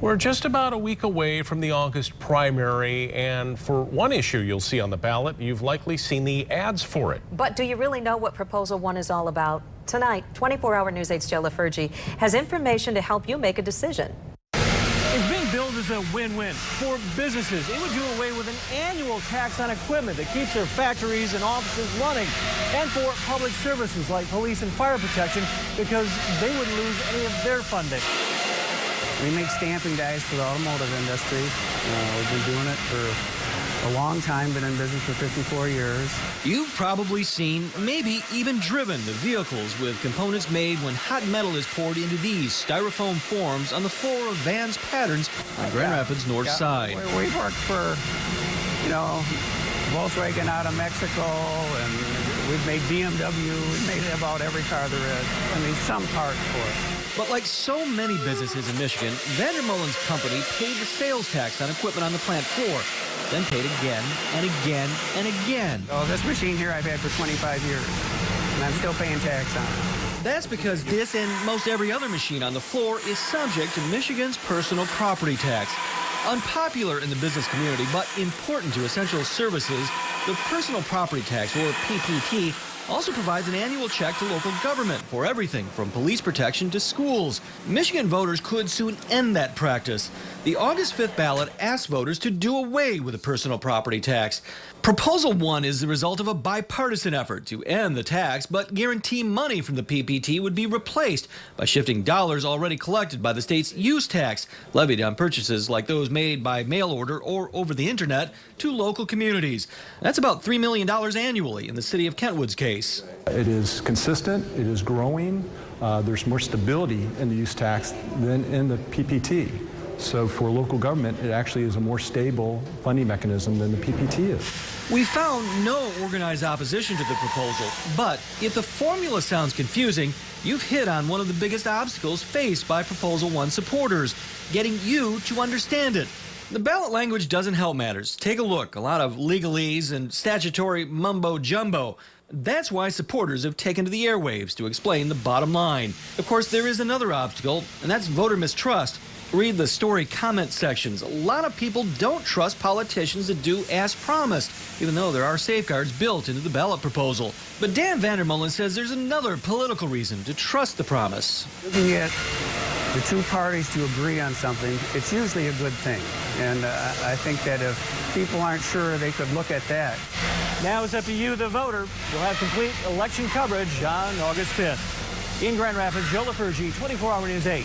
We're just about a week away from the August primary, and for one issue you'll see on the ballot, you've likely seen the ads for it. But do you really know what Proposal 1 is all about? Tonight, 24-hour News 8's Jill LaFurgey has information to help you make a decision. It's being billed as a win-win for businesses. It would do away with an annual tax on equipment that keeps their factories and offices running, and for public services like police and fire protection, because they wouldn't lose any of their funding. We make stamping dies for the automotive industry. We've been doing it for a long time, been in business for 54 years. You've probably seen, maybe even driven, the vehicles with components made when hot metal is poured into these styrofoam forms on the floor of Vans Patterns on Grand Rapids North Side. We've worked for, Volkswagen out of Mexico, and we've made BMW, we've made about every car there is. I mean, some part for it. But like so many businesses in Michigan, Vandermolen's company paid the sales tax on equipment on the plant floor, then paid again and again and again. Oh, this machine here I've had for 25 years, and I'm still paying tax on it. That's because this and most every other machine on the floor is subject to Michigan's personal property tax. Unpopular in the business community, but important to essential services, the personal property tax, or PPT, also provides an annual check to local government for everything from police protection to schools. Michigan voters could soon end that practice. The August 5th ballot asks voters to do away with the personal property tax. Proposal 1 is the result of a bipartisan effort to end the tax, but guarantee money from the PPT would be replaced by shifting dollars already collected by the state's use tax, levied on purchases like those made by mail order or over the internet, to local communities. That's about $3 million annually in the city of Kentwood's case. It is consistent, it is growing, there's more stability in the use tax than in the PPT. So for local government, it actually is a more stable funding mechanism than the PPT is. We found no organized opposition to the proposal, but if the formula sounds confusing, you've hit on one of the biggest obstacles faced by Proposal 1 supporters, getting you to understand it. The ballot language doesn't help matters. Take a look, a lot of legalese and statutory mumbo-jumbo. That's why supporters have taken to the airwaves to explain the bottom line. Of course, there is another obstacle, and that's voter mistrust. Read the story comment sections. A lot of people don't trust politicians that do as promised, even though there are safeguards built into the ballot proposal. But Dan Vandermolen says there's another political reason to trust the promise. You can get the two parties to agree on something, it's usually a good thing. And I think that if people aren't sure, they could look at that. Now it's up to you, the voter. You'll have complete election coverage on August 5th. In Grand Rapids, Jill LaFurgey, 24-hour News 8.